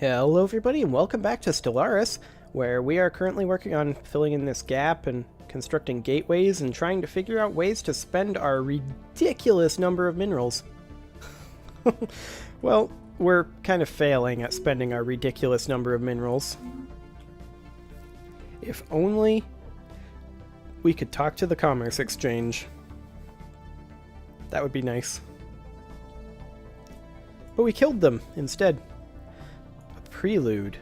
Hello everybody and welcome back to Stellaris, where we are currently working on filling in this gap and constructing gateways and trying to figure out ways to spend our ridiculous number of minerals. Well, we're kind of failing at spending our ridiculous number of minerals. If only we could talk to the Commerce Exchange. That would be nice. But we killed them instead. Prelude.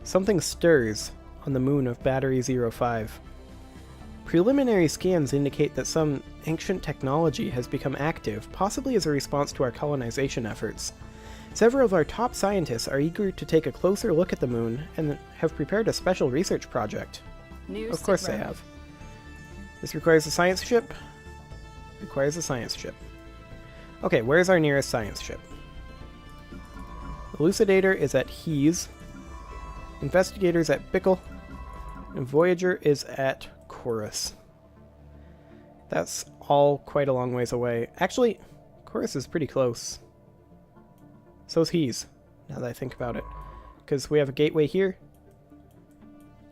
Something stirs on the moon of Battery 05. Preliminary scans indicate that some ancient technology has become active, possibly as a response to our colonization efforts. Several of our top scientists are eager to take a closer look at the moon and have prepared a special research project. Of course they have. This requires a science ship? Requires a science ship. Okay, where's our nearest science ship? Elucidator is at Hees, Investigator's at Bickle, and Voyager is at Chorus. That's all quite a long ways away. Actually, Chorus is pretty close. So's Hees, now that I think about it. Because we have a gateway here,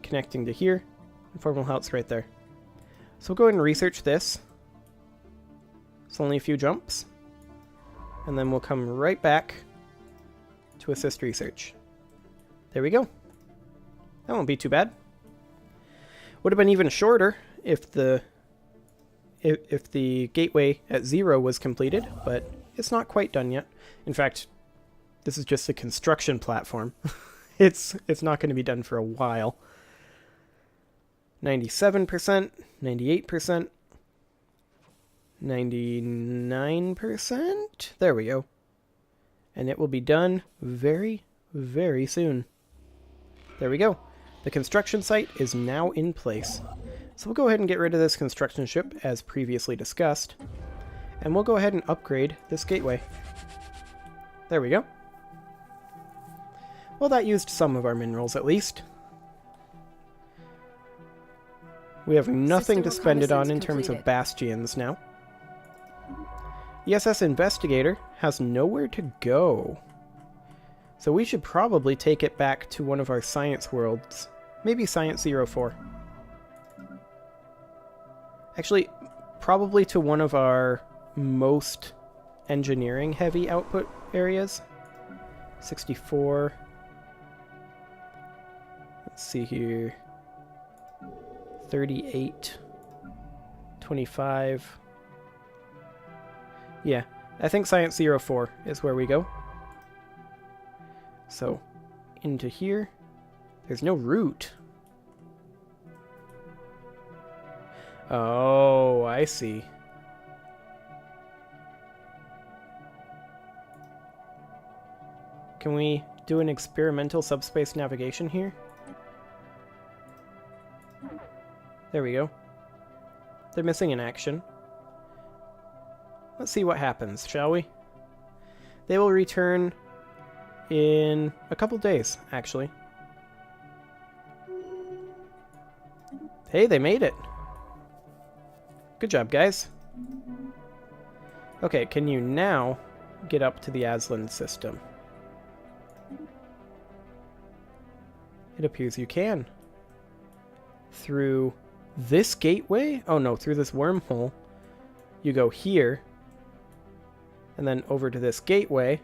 connecting to here, and Formal Health's right there. So we'll go ahead and research this. It's only a few jumps. And then we'll come right back to assist research. There we go. That won't be too bad. Would have been even shorter if the gateway at 0 was completed, but it's not quite done yet. In fact, this is just a construction platform. It's not going to be done for a while. 97%, 98%, 99%. There we go. And it will be done very, very soon. There we go. The construction site is now in place. So we'll go ahead and get rid of this construction ship, as previously discussed. And we'll go ahead and upgrade this gateway. There we go. Well, that used some of our minerals, at least. We have nothing to spend it on in terms of bastions now. ESS Investigator has nowhere to go. So we should probably take it back to one of our science worlds. Maybe Science 04. Actually, probably to one of our most engineering heavy output areas. 64. Let's see here. 38. 25. Yeah, I think Science 04 is where we go. So, into here. There's no route. Oh, I see. Can we do an experimental subspace navigation here? There we go. They're missing in action. Let's see what happens, shall we? They will return in a couple days, actually. Hey, they made it! Good job, guys. Okay, can you now get up to the Aslan system? It appears you can. Through this gateway? Oh no, through this wormhole. You go here. And then over to this gateway,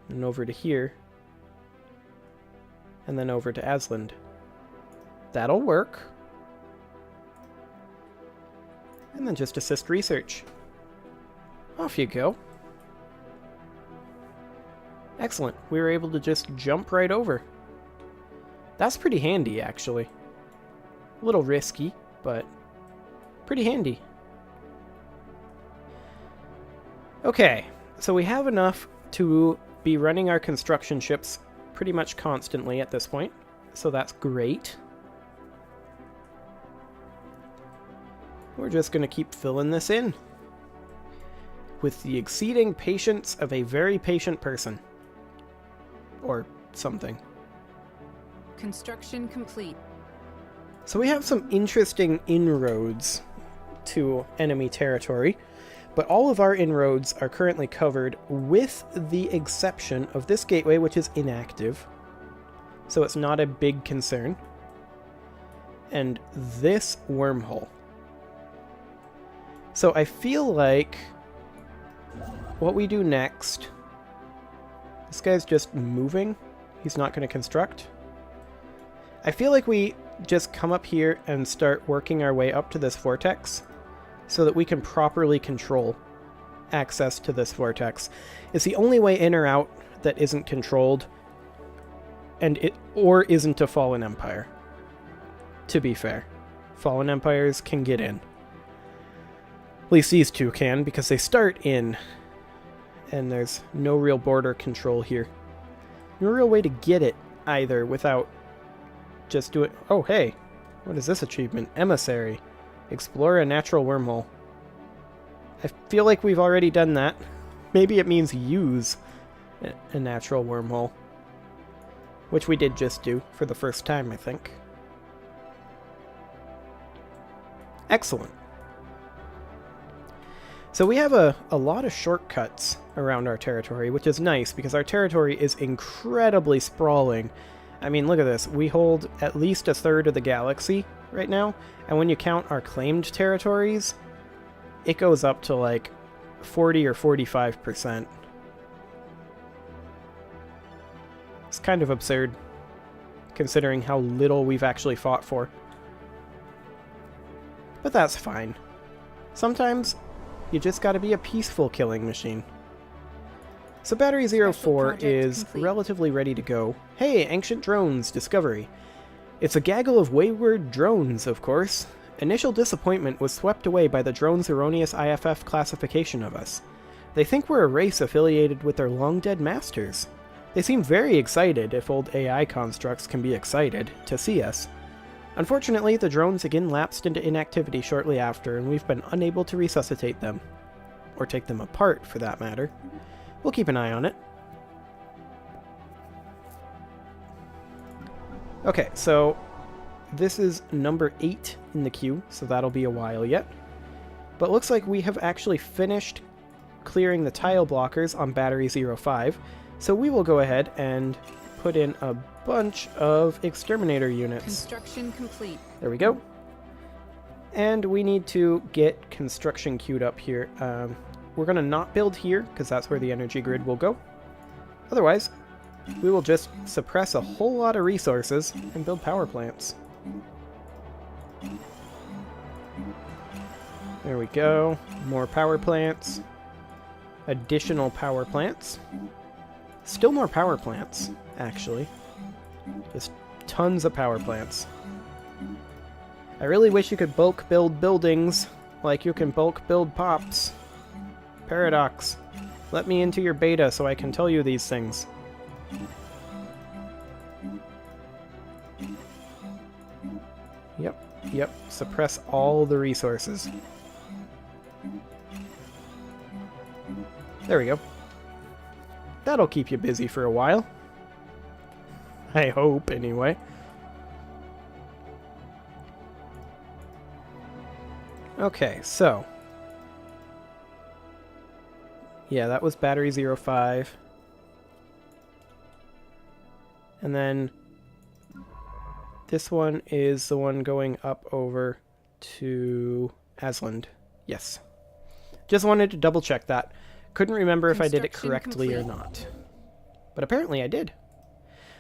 and over to here, and then over to Aslan. That'll work. And then just assist research. Off you go. Excellent. We were able to just jump right over. That's pretty handy, actually. A little risky, but pretty handy. Okay, so we have enough to be running our construction ships pretty much constantly at this point, so that's great. We're just going to keep filling this in with the exceeding patience of a very patient person. Or something. Construction complete. So we have some interesting inroads to enemy territory. But all of our inroads are currently covered with the exception of this gateway, which is inactive. So it's not a big concern. And this wormhole. So I feel like what we do next... This guy's just moving. He's not going to construct. I feel like we just come up here and start working our way up to this vortex so that we can properly control access to this vortex. It's the only way in or out that isn't controlled or isn't a fallen empire. To be fair, fallen empires can get in. At least these two can, because they start in, and there's no real border control here. No real way to get it either without just doing... Oh, hey! What is this achievement? Emissary. Explore a natural wormhole. I feel like we've already done that. Maybe it means use a natural wormhole. Which we did just do for the first time, I think. Excellent. So we have a lot of shortcuts around our territory, which is nice because our territory is incredibly sprawling. I mean, look at this. We hold at least a third of the galaxy right now, and when you count our claimed territories, it goes up to like 40 or 45%. It's kind of absurd, considering how little we've actually fought for. But that's fine. Sometimes you just gotta be a peaceful killing machine. So Battery 04 is relatively ready to go. Hey, ancient drones, discovery. It's a gaggle of wayward drones, of course. Initial disappointment was swept away by the drones' erroneous IFF classification of us. They think we're a race affiliated with their long-dead masters. They seem very excited, if old AI constructs can be excited, to see us. Unfortunately, the drones again lapsed into inactivity shortly after, and we've been unable to resuscitate them. Or take them apart, for that matter. We'll keep an eye on it. Okay, so this is number 8 in the queue, so that'll be a while yet. But looks like we have actually finished clearing the tile blockers on Battery 05, so we will go ahead and put in a bunch of exterminator units. Construction complete. There we go. And we need to get construction queued up here. We're going to not build here, because that's where the energy grid will go. Otherwise, we will just suppress a whole lot of resources and build power plants. There we go. More power plants. Additional power plants. Still more power plants, actually. Just tons of power plants. I really wish you could bulk build buildings like you can bulk build pops. Paradox, let me into your beta so I can tell you these things. Yep, suppress all the resources. There we go. That'll keep you busy for a while. I hope, anyway. Okay, so... yeah, that was Battery 05. And then this one is the one going up over to Asland. Yes. Just wanted to double check that. Couldn't remember if I did it correctly or not. But apparently I did.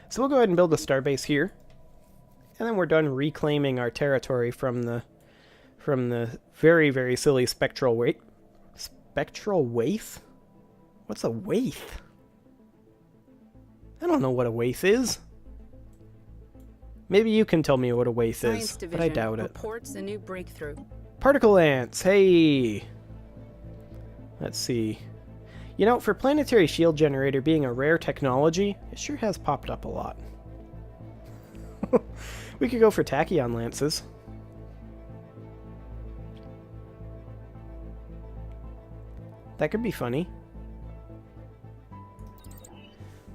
So we'll go ahead and build a starbase here. And then we're done reclaiming our territory from the very, very silly spectral waif. Spectral waif? What's a waif? I don't know what a waif is. Maybe you can tell me what a waif is, but I doubt it. Reports a new breakthrough. Particle ants, hey! Let's see. You know, for planetary shield generator being a rare technology, it sure has popped up a lot. We could go for tachyon lances. That could be funny.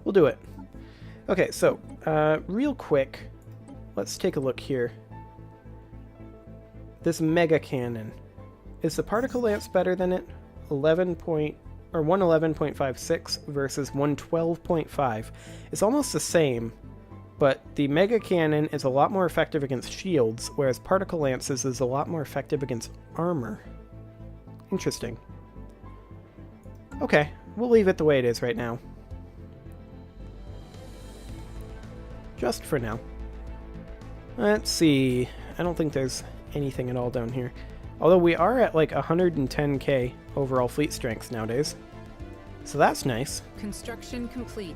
We'll do it. Okay, so, real quick, let's take a look here. This mega cannon. Is the particle lance better than it? 111.56 versus 112.5. It's almost the same, but the Mega Cannon is a lot more effective against shields, whereas Particle Lances is a lot more effective against armor. Interesting. Okay, we'll leave it the way it is right now. Just for now. Let's see. I don't think there's anything at all down here. Although we are at like 110k overall fleet strength nowadays. So that's nice. Construction complete.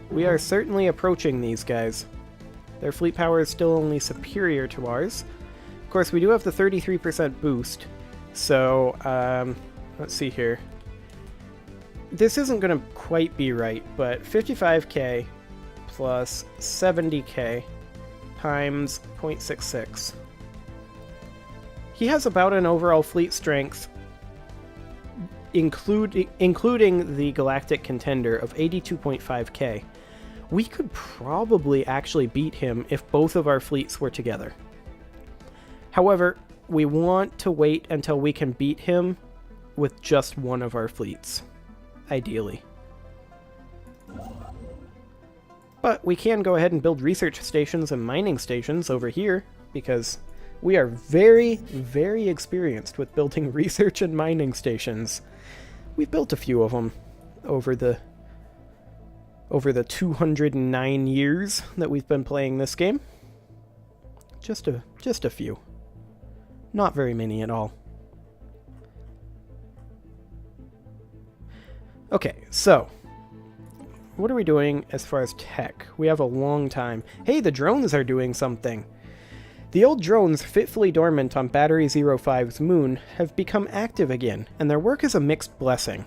We are certainly approaching these guys. Their fleet power is still only superior to ours. Of course, we do have the 33% boost. So, let's see here. This isn't going to quite be right, but 55k plus 70k times 0.66. He has about an overall fleet strength, including the Galactic Contender, of 82.5k. We could probably actually beat him if both of our fleets were together. However, we want to wait until we can beat him with just one of our fleets, ideally. But we can go ahead and build research stations and mining stations over here, because we are very, very experienced with building research and mining stations. We've built a few of them over the 209 years that we've been playing this game. Just a few. Not very many at all. Okay, so what are we doing as far as tech? We have a long time. Hey, the drones are doing something. The old drones fitfully dormant on Battery 05's moon have become active again, and their work is a mixed blessing.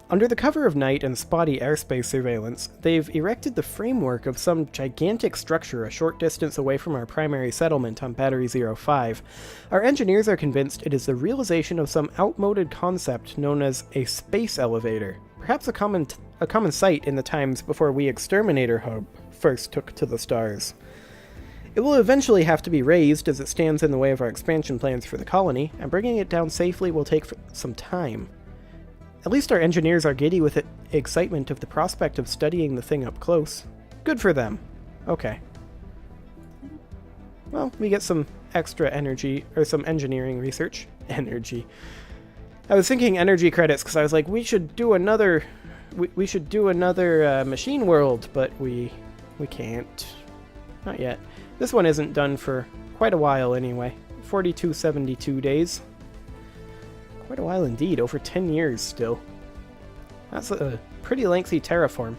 Under the cover of night and spotty airspace surveillance, they've erected the framework of some gigantic structure a short distance away from our primary settlement on Battery 05. Our engineers are convinced it is the realization of some outmoded concept known as a space elevator, perhaps a common sight in the times before we Exterminator Hub first took to the stars. It will eventually have to be raised as it stands in the way of our expansion plans for the colony, and bringing it down safely will take some time. At least our engineers are giddy with excitement of the prospect of studying the thing up close. Good for them. Okay. Well, we get some extra energy, or some engineering research. Energy. I was thinking energy credits because I was like, we should do another machine world, but we can't. Not yet. This one isn't done for quite a while anyway. 4272 days. Quite a while indeed, over 10 years still. That's a pretty lengthy terraform.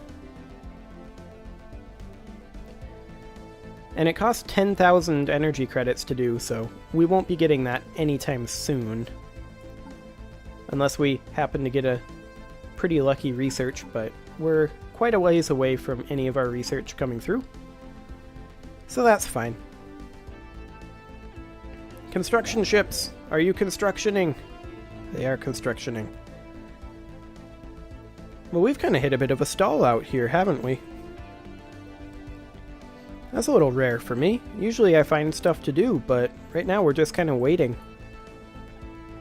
And it costs 10,000 energy credits to do, so we won't be getting that anytime soon. Unless we happen to get a pretty lucky research, but we're quite a ways away from any of our research coming through. So that's fine. Construction ships, are you constructioning? They are constructioning. Well, we've kind of hit a bit of a stall out here, haven't we? That's a little rare for me. Usually I find stuff to do, but right now we're just kind of waiting.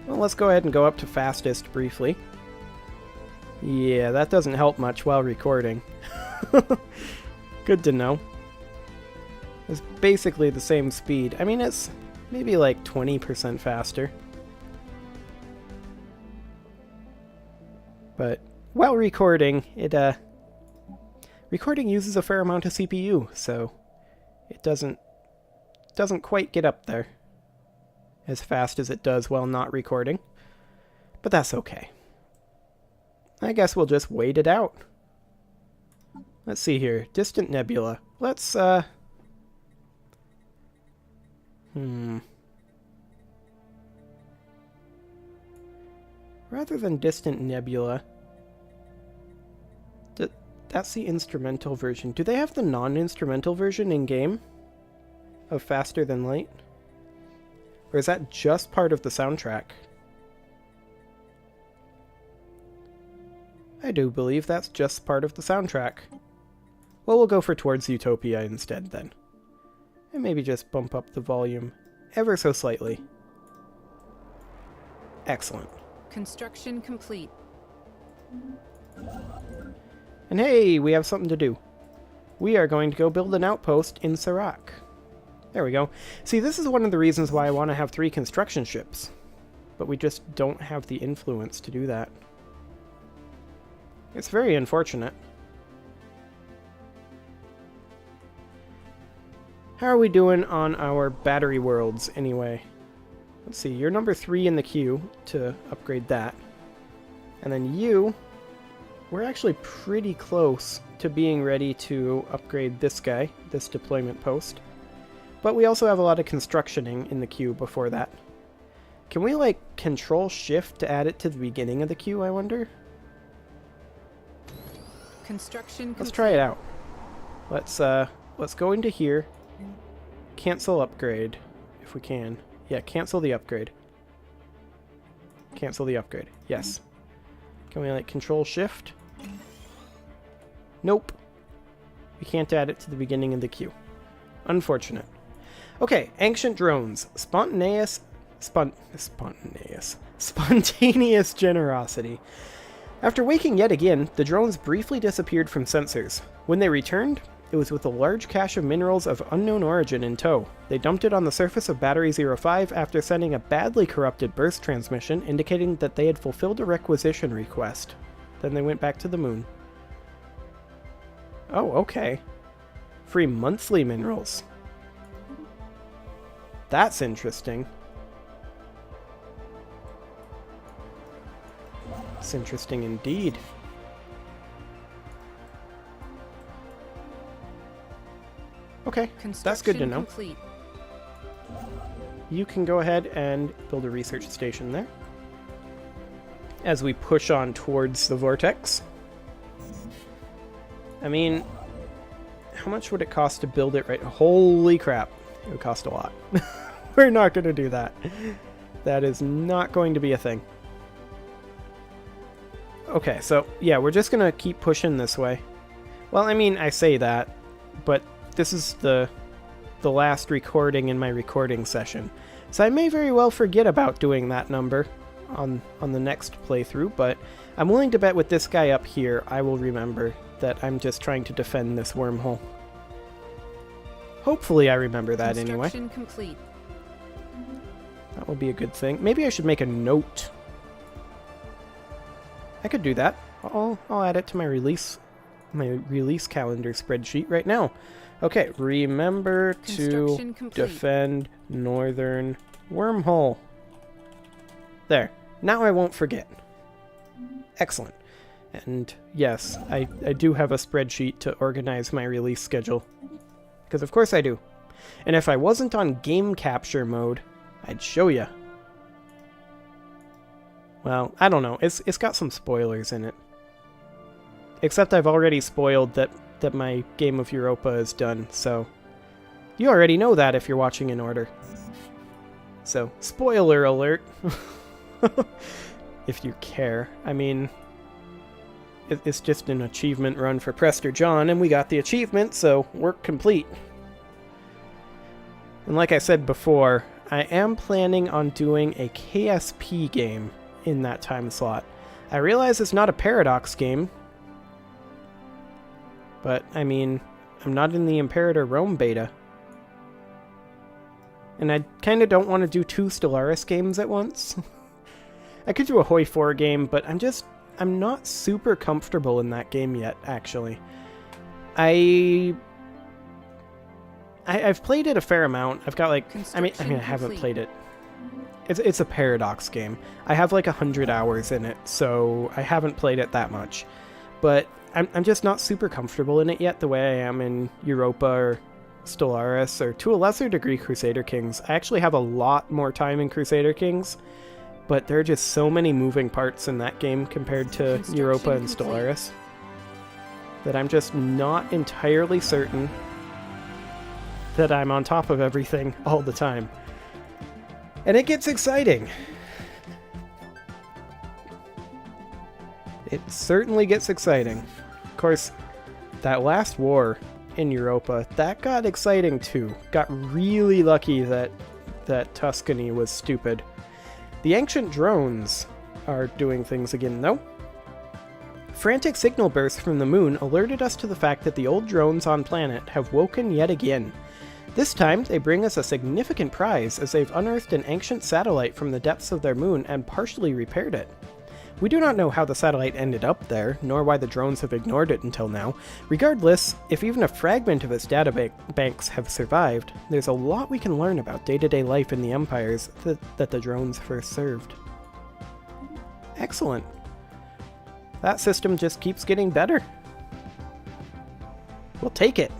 Well, let's go ahead and go up to fastest briefly. Yeah, that doesn't help much while recording. Good to know. It's basically the same speed. I mean, it's maybe like 20% faster. But while recording, recording uses a fair amount of CPU, so it doesn't quite get up there as fast as it does while not recording. But that's okay. I guess we'll just wait it out. Let's see here. Distant nebula. Let's, Rather than distant nebula... That's the instrumental version. Do they have the non-instrumental version in-game? Of Faster Than Light? Or is that just part of the soundtrack? I do believe that's just part of the soundtrack. Well, we'll go for Towards Utopia instead, then. And maybe just bump up the volume ever so slightly. Excellent. Construction complete. And hey, we have something to do. We are going to go build an outpost in Serac. There we go. See, this is one of the reasons why I want to have 3 construction ships. But we just don't have the influence to do that. It's very unfortunate. How are we doing on our battery worlds, anyway? Let's see, you're number 3 in the queue to upgrade that. And then you, we're actually pretty close to being ready to upgrade this guy, this deployment post. But we also have a lot of constructioning in the queue before that. Can we, like, Control-Shift to add it to the beginning of the queue, I wonder? Construction complete. Let's try it out. Let's go into here. Cancel upgrade, if we can. Yeah, cancel the upgrade. Cancel the upgrade. Yes. Can we, like, Control-Shift? Nope. We can't add it to the beginning of the queue. Unfortunate. Okay, ancient drones. Spontaneous generosity. After waking yet again, the drones briefly disappeared from sensors. When they returned, it was with a large cache of minerals of unknown origin in tow. They dumped it on the surface of Battery 05 after sending a badly corrupted burst transmission indicating that they had fulfilled a requisition request. Then they went back to the moon. Oh, okay. Free monthly minerals. That's interesting. That's interesting indeed. Okay, that's good to know. Complete. You can go ahead and build a research station there. As we push on towards the vortex. I mean, how much would it cost to build it right? Holy crap. It would cost a lot. We're not going to do that. That is not going to be a thing. Okay, so yeah, we're just going to keep pushing this way. Well, I mean, I say that, but this is the last recording in my recording session. So I may very well forget about doing that number on the next playthrough, but I'm willing to bet with this guy up here, I will remember that I'm just trying to defend this wormhole. Hopefully I remember that anyway. Construction complete. That will be a good thing. Maybe I should make a note. I could do that. I'll add it to my release calendar spreadsheet right now. Okay, remember to defend northern wormhole. There. Now I won't forget. Excellent. And yes, I do have a spreadsheet to organize my release schedule. Because of course I do. And if I wasn't on game capture mode, I'd show ya. Well, I don't know. It's got some spoilers in it. Except I've already spoiled that my game of Europa is done, so you already know that if you're watching in order. So, spoiler alert. If you care. I mean, it's just an achievement run for Prester John, and we got the achievement, so work complete. And like I said before, I am planning on doing a KSP game in that time slot. I realize it's not a Paradox game, but, I mean, I'm not in the Imperator Rome beta. And I kind of don't want to do 2 Stellaris games at once. I could do a Hoi 4 game, but I'm not super comfortable in that game yet, actually. I've played it a fair amount. I've got, like, I mean, I haven't played it. It's a Paradox game. I have, like, 100 hours in it, so I haven't played it that much. But I'm just not super comfortable in it yet, the way I am in Europa or Stellaris, or to a lesser degree Crusader Kings. I actually have a lot more time in Crusader Kings, but there are just so many moving parts in that game compared to Europa and Stellaris that I'm just not entirely certain that I'm on top of everything all the time. And it gets exciting. It certainly gets exciting. Of course, that last war in Europa, that got exciting too. Got really lucky that Tuscany was stupid. The ancient drones. are doing things again, though. Frantic signal bursts from the moon alerted us to the fact that the old drones on planet have woken yet again. This time, they bring us a significant prize as they've unearthed an ancient satellite from the depths of their moon and partially repaired it. We do not know how the satellite ended up there, nor why the drones have ignored it until now. Regardless, if even a fragment of its databanks have survived, there's a lot we can learn about day-to-day life in the empires that the drones first served. Excellent. That system just keeps getting better. We'll take it.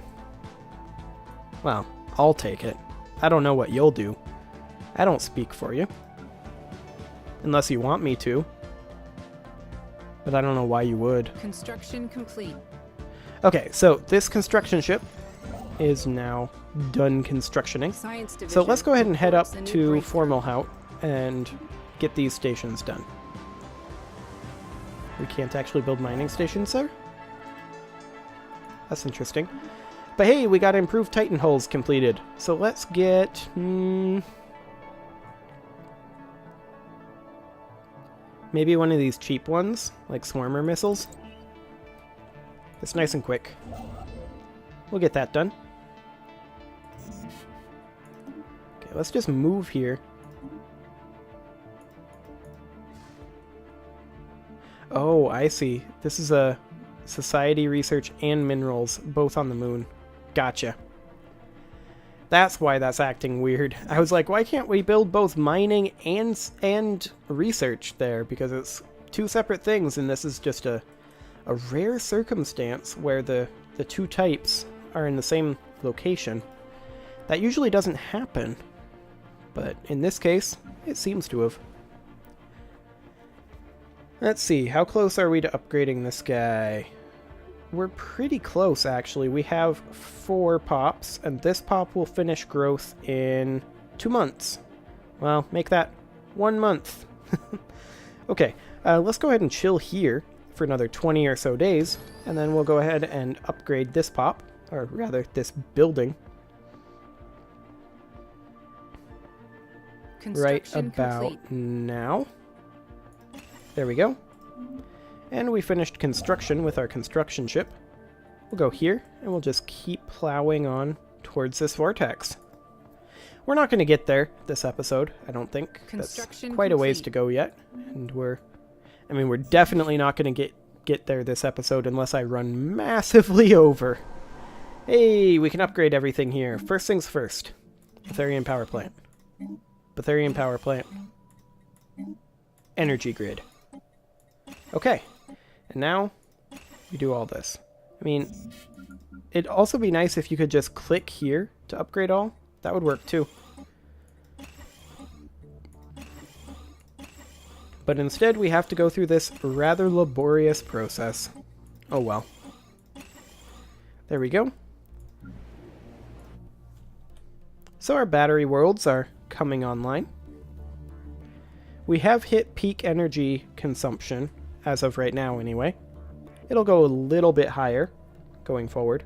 Well, I'll take it. I don't know what you'll do. I don't speak for you. Unless you want me to. But I don't know why you would. Construction complete. Okay, so this construction ship is now done constructioning. Science division. So let's go ahead and head up reports a new to breakthrough. Formalhaut and get these stations done. We can't actually build mining stations there? That's interesting. But hey, we got improved Titan hulls completed. So let's get... maybe one of these cheap ones, like Swarmer missiles. It's nice and quick. We'll get that done. Okay, let's just move here. Oh, I see. This is a society, research, and minerals, both on the moon. Gotcha. That's why that's acting weird. I was like, why can't we build both mining and research there? Because it's two separate things, and this is just a rare circumstance where the two types are in the same location. That usually doesn't happen, but in this case, it seems to have. Let's see, how close are we to upgrading this guy? We're pretty close, actually. We have 4 pops, and this pop will finish growth in 2 months. Well, make that 1 month. Okay, let's go ahead and chill here for another 20 or so days, and then we'll go ahead and upgrade this pop, or rather, this building. Right about complete. now. There we go. And we finished construction with our construction ship. We'll go here, and we'll just keep plowing on towards this vortex. We're not going to get there this episode, I don't think. That's quite a ways to go yet. And we're definitely not going to get there this episode unless I run massively over. Hey, we can upgrade everything here. First things first. Betharian power plant. Betharian power plant. Energy grid. Okay. And now, we do all this. I mean, it'd also be nice if you could just click here to upgrade all. That would work too. But instead, we have to go through this rather laborious process. Oh well. There we go. So our battery worlds are coming online. We have hit peak energy consumption, as of right now anyway. It'll go a little bit higher going forward.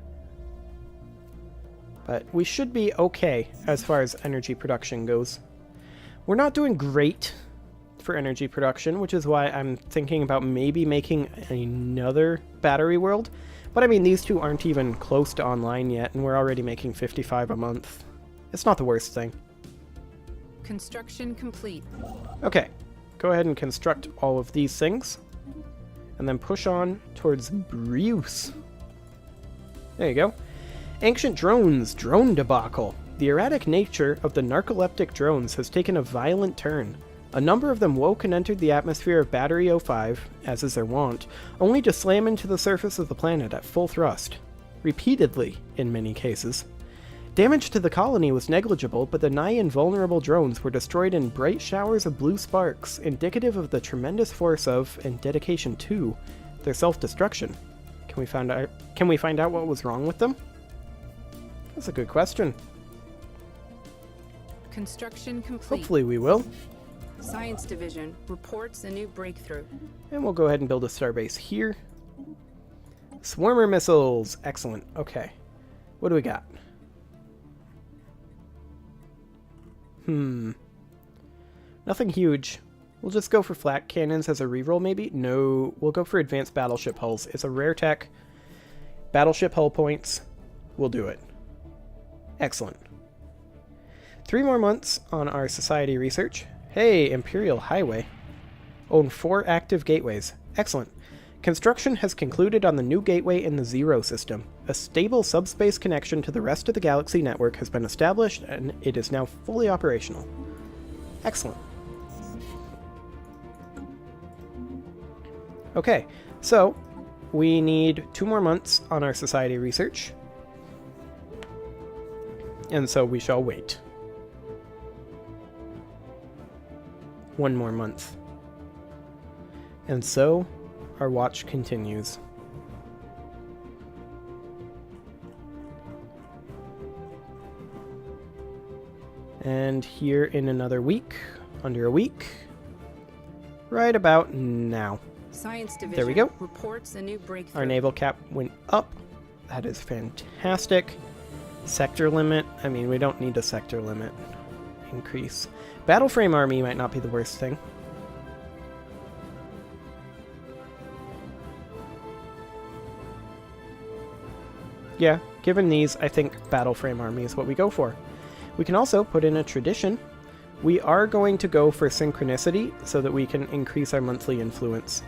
But we should be okay as far as energy production goes. We're not doing great for energy production, which is why I'm thinking about maybe making another battery world. But I mean, these two aren't even close to online yet, and we're already making 55 a month. It's not the worst thing. Construction complete. Okay, go ahead and construct all of these things. And then push on towards Bruce. There you go. Ancient drones, drone debacle. The erratic nature of the narcoleptic drones has taken a violent turn. A number of them woke and entered the atmosphere of Battery 05, as is their wont, only to slam into the surface of the planet at full thrust. Repeatedly, in many cases. Damage to the colony was negligible, but the nigh invulnerable drones were destroyed in bright showers of blue sparks, indicative of the tremendous force of, and dedication to, their self-destruction. Can we find out what was wrong with them? That's a good question. Construction complete. Hopefully we will. Science division reports a new breakthrough. And we'll go ahead and build a starbase here. Swarmer missiles! Excellent. Okay. What do we got? Nothing huge. We'll just go for flak cannons as a reroll, maybe? No, we'll go for advanced battleship hulls. It's a rare tech. Battleship hull points. We'll do it. Excellent. 3 more months on our society research. Hey, Imperial Highway. Own 4 active gateways. Excellent. Construction has concluded on the new gateway in the Zero system. A stable subspace connection to the rest of the galaxy network has been established, and it is now fully operational. Excellent. Okay, so we need 2 more months on our society research. And so we shall wait. 1 more month. And so our watch continues. And here in another week, under a week, right about now. Science Division There we go. reports a new breakthrough. Our naval cap went up. That is fantastic. Sector limit. I mean, we don't need a sector limit increase. Battle frame army might not be the worst thing. Yeah, given these, I think battle frame army is what we go for. We can also put in a tradition. We are going to go for synchronicity so that we can increase our monthly influence.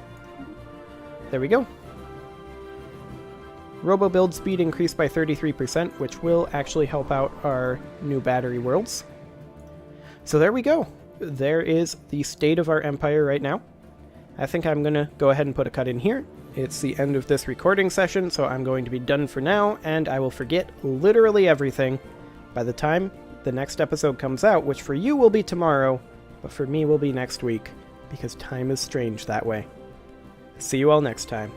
There we go. Robo build speed increased by 33%, which will actually help out our new battery worlds. So there we go. There is the state of our empire right now. I think I'm going to go ahead and put a cut in here. It's the end of this recording session, so I'm going to be done for now, and I will forget literally everything by the time the next episode comes out, which for you will be tomorrow, but for me will be next week, because time is strange that way. See you all next time.